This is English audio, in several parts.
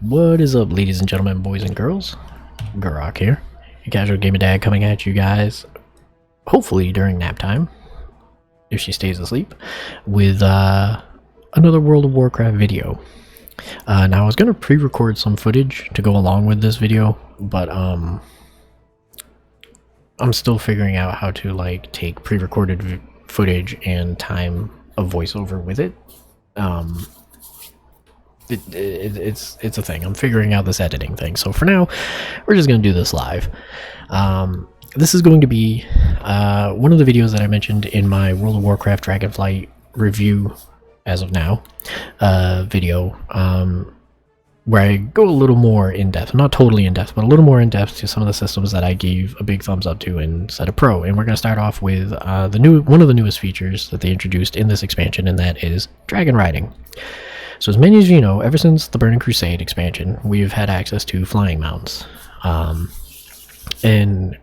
What is up, ladies and gentlemen, boys and girls? Gurok here, your casual gamer dad, coming at you guys, hopefully during nap time, if she stays asleep, with another World of Warcraft video. Now I was gonna pre-record some footage to go along with this video, but I'm still figuring out how to take pre-recorded footage and time a voiceover with it. It's a thing. I'm figuring out this editing thing. So for now, we're just going to do this live. This is going to be one of the videos that I mentioned in my World of Warcraft Dragonflight review, as of now, video, where I go a little more in depth. Not totally in depth, but a little more in depth to some of the systems that I gave a big thumbs up to in Set of Pro. And we're going to start off with one of the newest features that they introduced in this expansion, and that is dragon riding. So as many as you know, ever since the Burning Crusade expansion, we've had access to flying mounts. And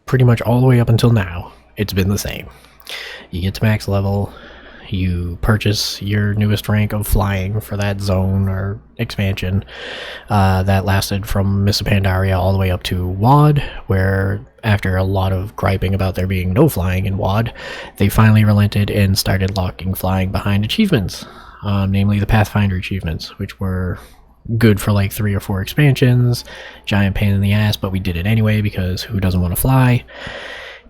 pretty much all the way up until now, it's been the same. You get to max level, you purchase your newest rank of flying for that zone or expansion. That lasted from Mists of Pandaria all the way up to WoD, where after a lot of griping about there being no flying in WoD, they finally relented and started locking flying behind achievements. Namely the Pathfinder achievements, which were good for like 3 or 4 expansions. Giant pain in the ass, but we did it anyway because who doesn't want to fly?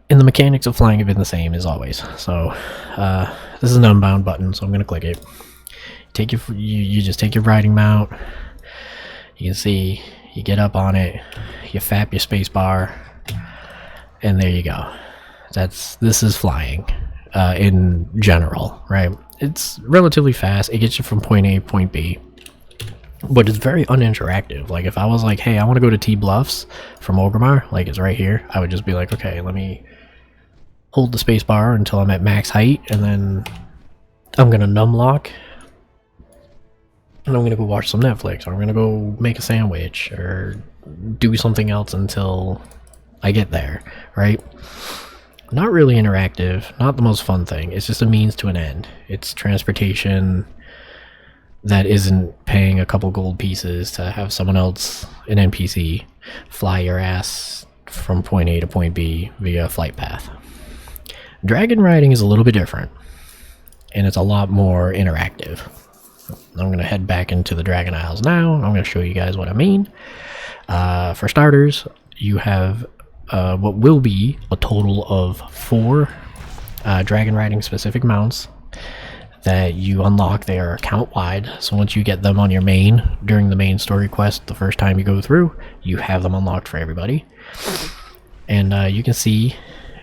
And the mechanics of flying have been the same as always. So this is an unbound button, so I'm going to click it. You just take your riding mount. You can see you get up on it, you fap your space bar, and there you go. This is flying in general, right? It's relatively fast. It gets you from point A to point B, but it's very uninteractive. Like if I was like, hey, I want to go to T Bluffs from Orgrimmar, like it's right here, I would just be like, okay, let me hold the space bar until I'm at max height, and then I'm gonna numlock, and I'm gonna go watch some Netflix, or I'm gonna go make a sandwich, or do something else until I get there, right? Not really interactive, not the most fun thing. It's just a means to an end. It's transportation that isn't paying a couple gold pieces to have someone else, an NPC, fly your ass from point A to point B via flight path. Dragon riding is a little bit different, and it's a lot more interactive. I'm going to head back into the Dragon Isles now. I'm going to show you guys what I mean. For starters, you have what will be a total of 4 dragon riding specific mounts that you unlock. They are account wide, so once you get them on your main during the main story quest the first time you go through, you have them unlocked for everybody. And you can see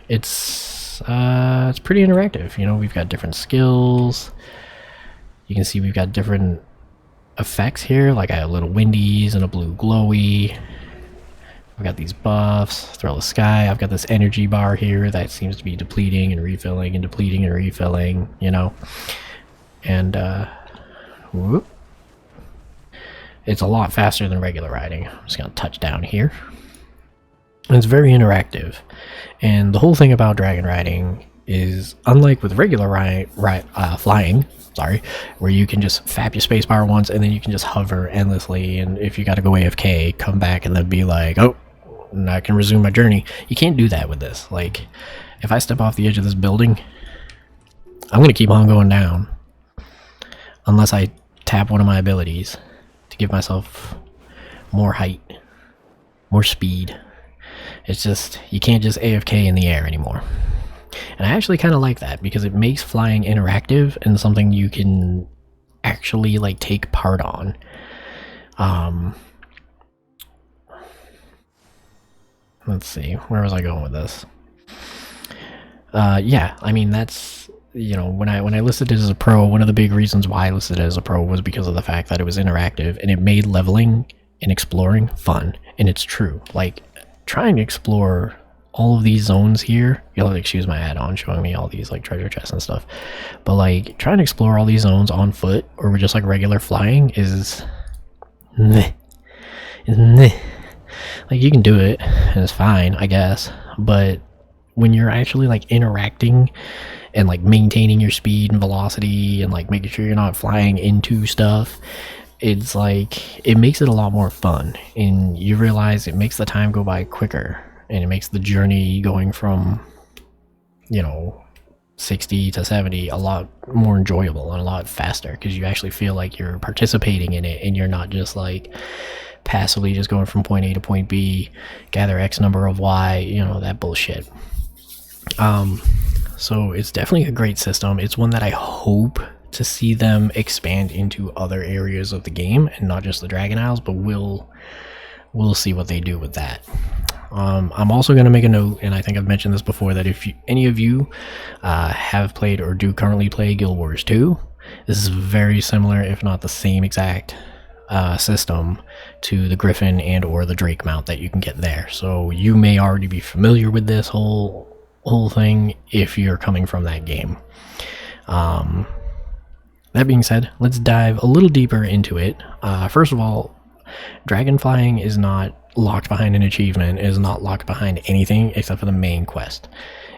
it's pretty interactive. You know, we've got different skills. You can see we've got different effects here, like I have little windies and a blue glowy. I've got these buffs, Thrill the Sky. I've got this energy bar here that seems to be depleting and refilling and depleting and refilling, you know. And whoop. It's a lot faster than regular riding. I'm just gonna touch down here. And it's very interactive. And the whole thing about dragon riding is, unlike with regular flying, where you can just fap your spacebar once and then you can just hover endlessly, and if you gotta go AFK, come back and then be like, oh, and I can resume my journey. You can't do that with this. Like, if I step off the edge of this building, I'm gonna keep on going down unless I tap one of my abilities to give myself more height, more speed. It's just, you can't just AFK in the air anymore. And I actually kind of like that, because it makes flying interactive and something you can actually like take part on. Let's see, where was I going with this? Yeah, I mean, that's, you know, when I listed it as a pro, one of the big reasons why I listed it as a pro was because of the fact that it was interactive and it made leveling and exploring fun. And it's true. Like, trying to explore all of these zones here, you'll have to excuse my add-on showing me all these like treasure chests and stuff, but like trying to explore all these zones on foot or with just like regular flying is like, you can do it and it's fine, I guess, but when you're actually like interacting and like maintaining your speed and velocity and like making sure you're not flying into stuff, it's like it makes it a lot more fun, and you realize it makes the time go by quicker, and it makes the journey going from, you know, 60 to 70 a lot more enjoyable and a lot faster, because you actually feel like you're participating in it and you're not just like passively just going from point A to point B, gather X number of Y, you know, that bullshit. So it's definitely a great system. It's one that I hope to see them expand into other areas of the game and not just the Dragon Isles, but we'll see what they do with that. I'm also going to make a note, and I think I've mentioned this before, that if any of you have played or do currently play Guild Wars 2, this is very similar, if not the same exact system to the Griffin and or the Drake mount that you can get there. So you may already be familiar with this whole thing if you're coming from that game. That being said, let's dive a little deeper into it. First of all, dragon flying is not locked behind an achievement, is not locked behind anything except for the main quest.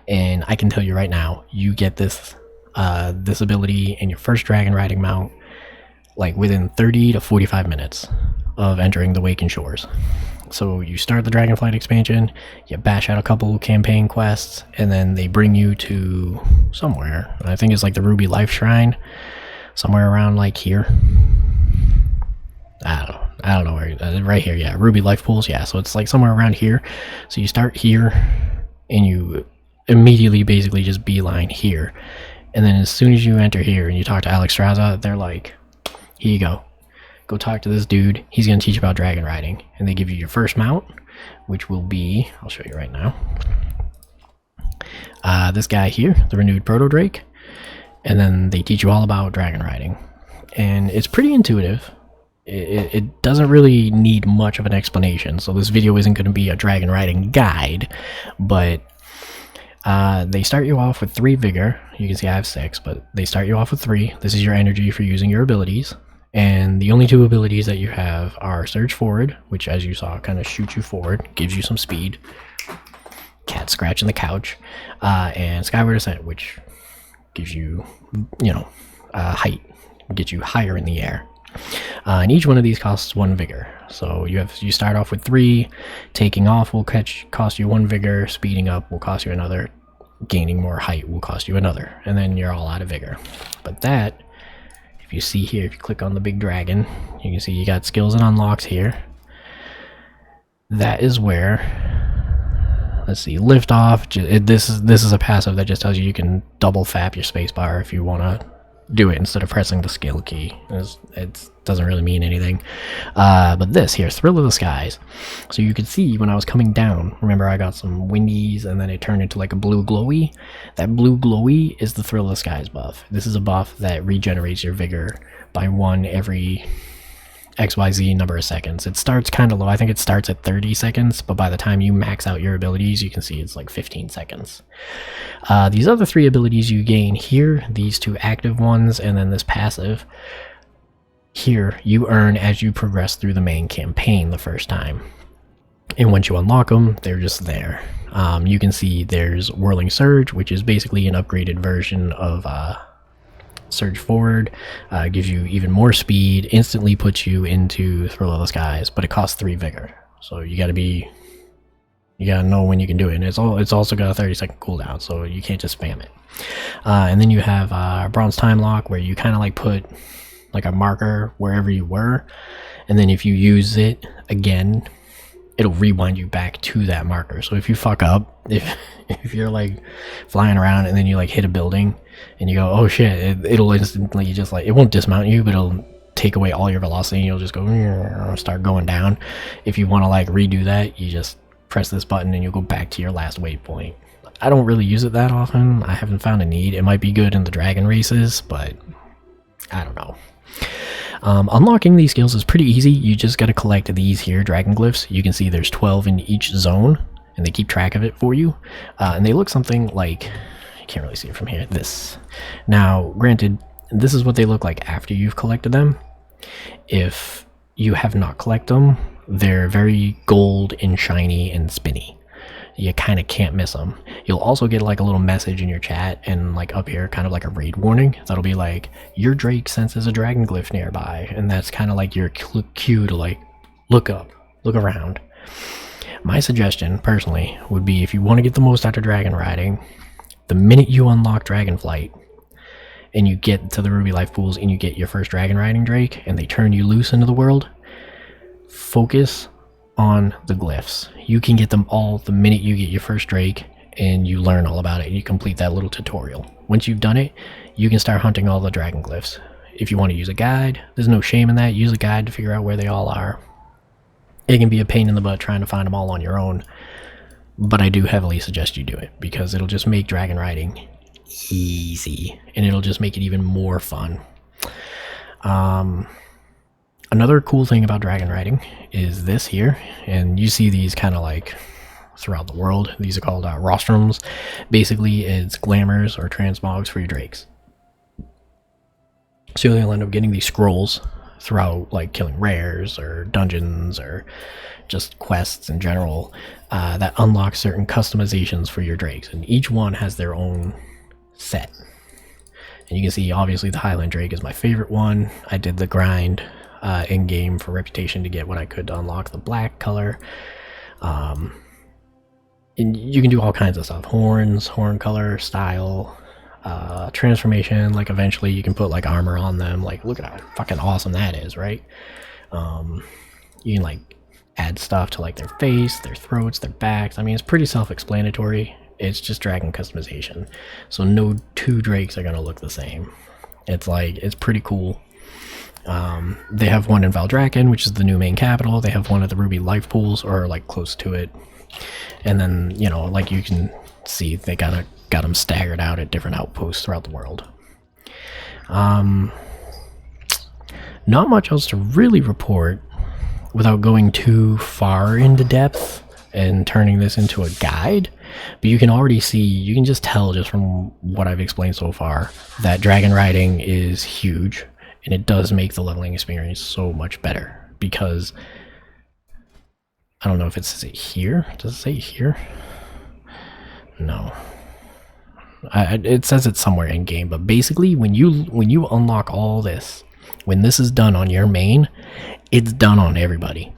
And I can tell you right now, you get this this ability in your first dragon riding mount like within 30 to 45 minutes of entering the Waken Shores. So you start the Dragonflight expansion, you bash out a couple campaign quests, and then they bring you to somewhere. I think it's like the Ruby Life Shrine, somewhere around like here. I don't know where, right here, yeah, Ruby Life Pools, yeah, so it's like somewhere around here. So you start here, and you immediately basically just beeline here. And then as soon as you enter here and you talk to Alex Straza, they're like, here you go. Go talk to this dude. He's going to teach you about dragon riding. And they give you your first mount, which will be, I'll show you right now, this guy here, the Renewed Proto Drake. And then they teach you all about dragon riding. And it's pretty intuitive. It doesn't really need much of an explanation. So this video isn't going to be a dragon riding guide, but they start you off with 3 vigor. You can see I have 6, but they start you off with 3. This is your energy for using your abilities. And the only 2 abilities that you have are Surge Forward, which, as you saw, kind of shoots you forward, gives you some speed. Cat scratching the couch. And Skyward Ascent, which gives you, you know, height, gets you higher in the air. And each one of these costs 1 vigor. So you start off with 3. Taking off will cost you 1 vigor. Speeding up will cost you another. Gaining more height will cost you another. And then you're all out of vigor. But that, if you see here, if you click on the big dragon, you can see you got skills and unlocks here. That is where, let's see, lift off. This is a passive that just tells you can double fap your spacebar if you want to do it instead of pressing the skill key. It doesn't really mean anything. But this here, Thrill of the Skies. So you could see when I was coming down, remember I got some windies and then it turned into like a blue glowy. That blue glowy is the Thrill of the Skies buff. This is a buff that regenerates your vigor by 1 every XYZ number of seconds. It starts kind of low. I think it starts at 30 seconds, but by the time you max out your abilities, you can see it's like 15 seconds. These other 3 abilities you gain here, these 2 active ones, and then this passive, here you earn as you progress through the main campaign the first time. And once you unlock them, they're just there. You can see there's Whirling Surge, which is basically an upgraded version of Surge Forward. Gives you even more speed, instantly puts you into Thrill of the Skies, but it costs 3 vigor. So you gotta know when you can do it. And it's also got a 30-second cooldown, so you can't just spam it. And then you have Bronze Time Lock, where you kind of like put like a marker wherever you were, and then if you use it again, it'll rewind you back to that marker. So if you fuck up, if you're like flying around and then you like hit a building and you go, oh shit, it'll instantly just like, it won't dismount you, but it'll take away all your velocity and you'll just go start going down. If you want to like redo that, you just press this button and you'll go back to your last waypoint. I don't really use it that often. I haven't found a need. It might be good in the dragon races, but I don't know. Unlocking these skills is pretty easy. You just got to collect these here dragon glyphs. You can see there's 12 in each zone, and they keep track of it for you. And they look something like, you can't really see it from here, this. Now, granted, this is what they look like after you've collected them. If you have not collected them, they're very gold and shiny and spinny. you kind of can't miss them. You'll also get like a little message in your chat and like up here, kind of like a raid warning. That'll be like, your Drake senses a dragon glyph nearby, and that's kind of like your cue to like look up, look around. My suggestion, personally, would be if you want to get the most out of dragon riding, the minute you unlock Dragonflight and you get to the Ruby Life Pools and you get your first dragon riding Drake and they turn you loose into the world, focus on the glyphs. You can get them all the minute you get your first Drake and you learn all about it and you complete that little tutorial. Once you've done it, you can start hunting all the dragon glyphs. If you want to use a guide, there's no shame in that. Use a guide to figure out where they all are. It can be a pain in the butt trying to find them all on your own, but I do heavily suggest you do it because it'll just make dragon riding easy and it'll just make it even more fun. Another cool thing about dragon riding is this here, and you see these kind of like throughout the world. These are called rostrums. Basically, it's glamours or transmogs for your drakes. So you'll end up getting these scrolls throughout, like killing rares or dungeons or just quests in general, that unlock certain customizations for your drakes, and each one has their own set. And you can see obviously the Highland Drake is my favorite one. I did the grind in game for reputation to get what I could to unlock the black color. And you can do all kinds of stuff: horns, horn color, style, transformation. Like eventually you can put like armor on them. Like look at how fucking awesome that is, right? You can like add stuff to like their face, their throats, their backs. I mean, it's pretty self-explanatory. It's just dragon customization. So no two drakes are gonna look the same. It's like, it's pretty cool. They have one in Valdrakken, which is the new main capital. They have one at the Ruby Life Pools, or like close to it. And then, you know, like you can see, they got them staggered out at different outposts throughout the world. Not much else to really report without going too far into depth and turning this into a guide. But you can already see, you can just tell just from what I've explained so far, that dragon riding is huge, and it does make the leveling experience so much better. Because I don't know if it says it here. Does it say here? No. It says it somewhere in game, but basically when you unlock all this, when this is done on your main, it's done on everybody.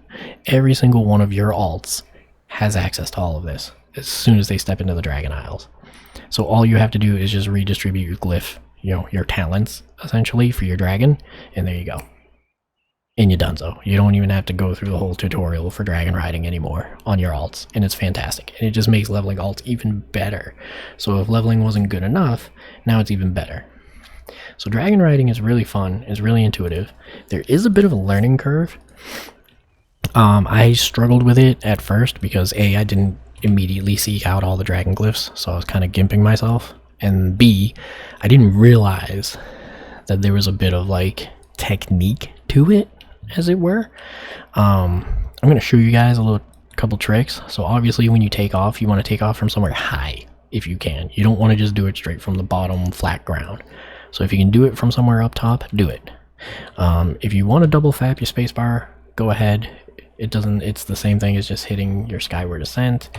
Every single one of your alts has access to all of this as soon as they step into the Dragon Isles. So all you have to do is just redistribute your glyph, you know, your talents essentially for your dragon, and there you go. And you're done. So you don't even have to go through the whole tutorial for dragon riding anymore on your alts, and it's fantastic. And it just makes leveling alts even better. So if leveling wasn't good enough, now it's even better. So dragon riding is really fun, it's really intuitive. There is a bit of a learning curve. I struggled with it at first because A, I didn't immediately seek out all the dragon glyphs, so I was kind of gimping myself, and B, I didn't realize that there was a bit of like technique to it, as it were. I'm going to show you guys a couple tricks. So obviously when you take off, you want to take off from somewhere high if you can. You don't want to just do it straight from the bottom flat ground. So if you can do it from somewhere up top, do it. If you want to double fap your spacebar, go ahead. It's the same thing as just hitting your skyward ascent.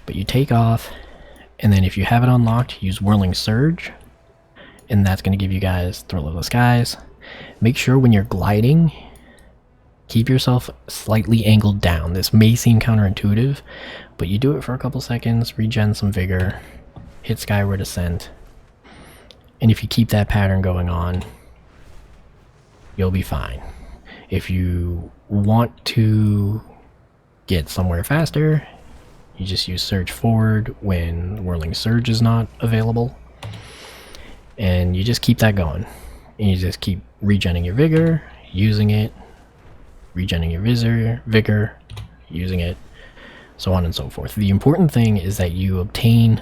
But you take off, and then if you have it unlocked, use Whirling Surge, and that's going to give you guys Thrill of the Skies. Make sure when you're gliding, keep yourself slightly angled down. This may seem counterintuitive, but you do it for a couple seconds, regen some vigor, hit skyward ascent, and if you keep that pattern going on, you'll be fine. If you want to get somewhere faster, you just use Surge Forward when Whirling Surge is not available, and you just keep that going. And you just keep regenning your vigor, using it, regenning your vigor, using it, so on and so forth. The important thing is that you obtain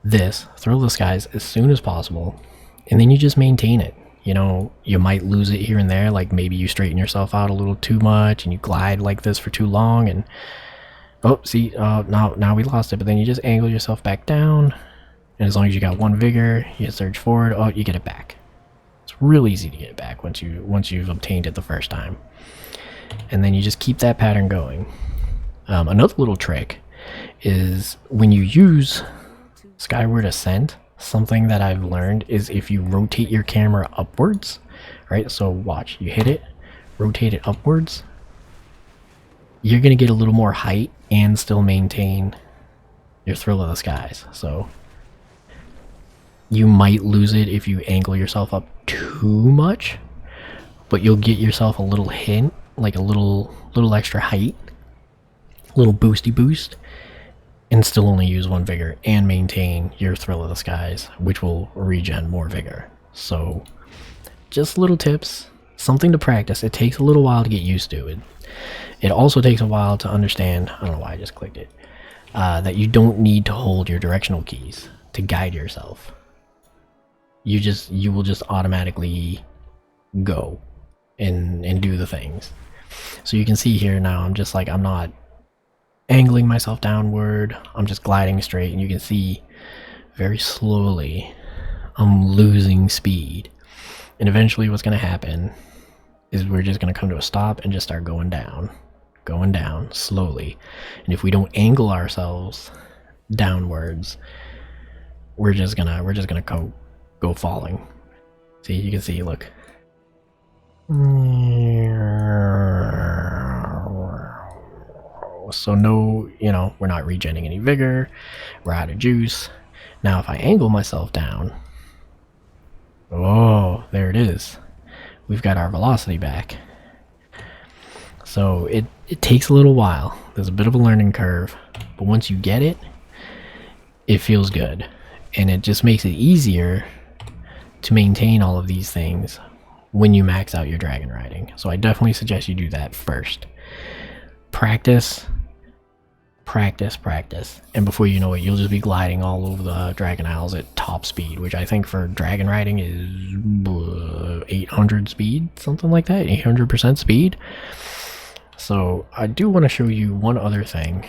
this Thrill of the Skies as soon as possible, and then you just maintain it. You know, you might lose it here and there, like maybe you straighten yourself out a little too much and you glide like this for too long, and oh, see, now we lost it. But then you just angle yourself back down, and as long as you got one vigor, you Surge Forward, oh, you get it back. It's real easy to get it back once you've obtained it the first time. And then you just keep that pattern going. Another little trick is when you use Skyward Ascent, something that I've learned is if you rotate your camera upwards, right? So watch, you hit it, rotate it upwards, you're going to get a little more height and still maintain your Thrill of the Skies. So you might lose it if you angle yourself up too much, but you'll get yourself a little hint, like a little extra height, a little boosty boost, and still only use 1 vigor and maintain your Thrill of the Skies, which will regen more vigor. So just little tips, something to practice. It takes a little while to get used to it. It also takes a while to understand, I don't know why I just clicked it, that you don't need to hold your directional keys to guide yourself. You will just automatically go and do the things. So you can see here now, I'm just like, I'm not angling myself downward, I'm just gliding straight, and you can see very slowly I'm losing speed. And eventually what's going to happen is we're just going to come to a stop and just start going down slowly. And if we don't angle ourselves downwards, we're just gonna go falling. See, you can see, look. So no, we're not regenerating any vigor, we're out of juice. Now if I angle myself down, oh, there it is. We've got our velocity back. So it takes a little while. There's a bit of a learning curve, but once you get it, it feels good. And it just makes it easier to maintain all of these things when you max out your dragon riding. So I definitely suggest you do that first. Practice, and before you know it, you'll just be gliding all over the Dragon Isles at top speed, which I think for dragon riding is 800 speed, something like that, 800% speed. So I do want to show you one other thing.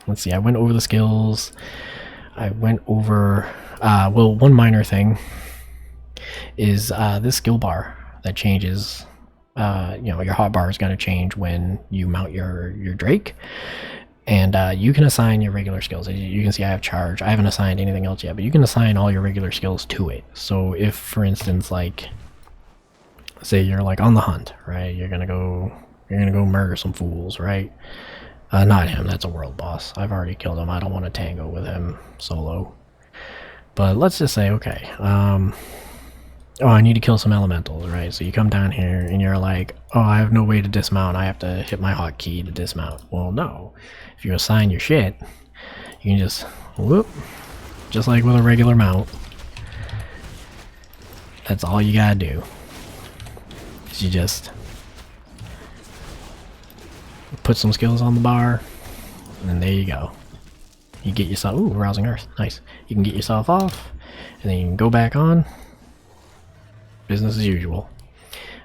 Let's see, I went over the skills. I went over, well, one minor thing is this skill bar that changes. Your hotbar is going to change when you mount your Drake, and you can assign your regular skills. You can see I have charge. I haven't assigned anything else yet, but you can assign all your regular skills to it. So if, for instance, like, say you're like on the hunt, right? You're gonna go murder some fools, right? Not him. That's a world boss. I've already killed him. I don't want to tango with him solo. But let's just say, okay. Oh, I need to kill some elementals, right? So you come down here and you're like, oh, I have no way to dismount. I have to hit my hotkey to dismount. Well, no. If you assign your shit, you can just, whoop, just like with a regular mount. That's all you gotta do. Is you just put some skills on the bar, and then there you go. You get yourself, ooh, Rousing Earth, nice. You can get yourself off, and then you can go back on. Business as usual.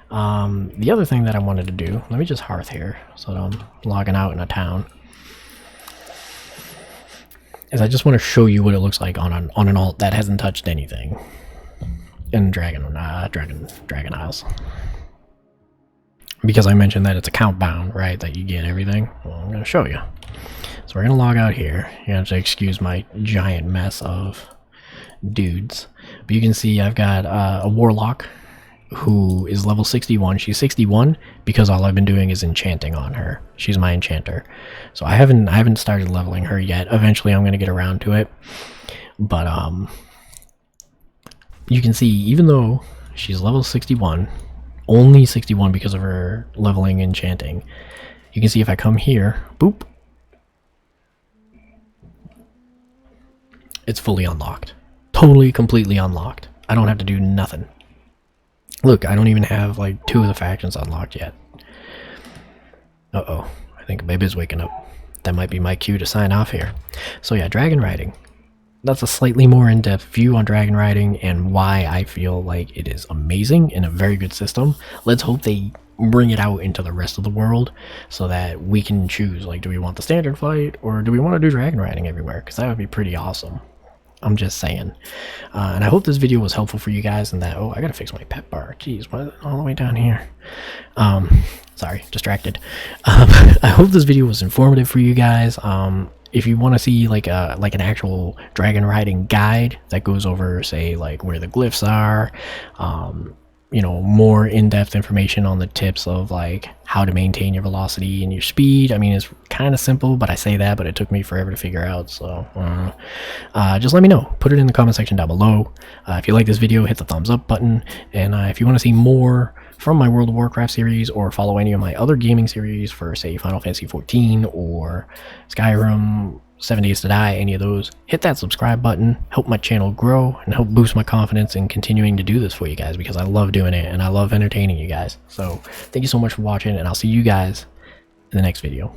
The other thing that I wanted to do, let me just hearth here so that I'm logging out in a town, is I just want to show you what it looks like on an alt that hasn't touched anything in Dragon Isles. Because I mentioned that it's account bound, right, that you get everything. Well, I'm going to show you. So we're going to log out here. You're going to have to excuse my giant mess of dudes. But you can see I've got a warlock who is level 61. She's 61 because all I've been doing is enchanting on her. She's my enchanter. So I haven't started leveling her yet. Eventually I'm going to get around to it. But you can see, even though she's level 61, only 61 because of her leveling enchanting, you can see if I come here, boop, it's fully unlocked. Totally, completely unlocked. I don't have to do nothing. Look, I don't even have like 2 of the factions unlocked yet. Uh-oh, I think Baby's waking up. That might be my cue to sign off here. So yeah, dragon riding. That's a slightly more in-depth view on dragon riding and why I feel like it is amazing and a very good system. Let's hope they bring it out into the rest of the world so that we can choose, like, do we want the standard flight or do we want to do dragon riding everywhere? Because that would be pretty awesome. I'm just saying. And I hope this video was helpful for you guys, and that, oh, I gotta fix my pet bar. Jeez, why is it all the way down here? Sorry, distracted. I hope this video was informative for you guys. If you want to see like an actual dragon riding guide that goes over, say, like where the glyphs are, you know, more in-depth information on the tips of like how to maintain your velocity and your speed. I mean, it's kind of simple, but I say that, but it took me forever to figure out. So just let me know. Put it in the comment section down below. If you like this video, hit the thumbs up button. And if you want to see more from my World of Warcraft series, or follow any of my other gaming series for, say, Final Fantasy 14 or Skyrim, 7 Days to Die, any of those, hit that subscribe button, help my channel grow, and help boost my confidence in continuing to do this for you guys, because I love doing it and I love entertaining you guys. So thank you so much for watching, and I'll see you guys in the next video.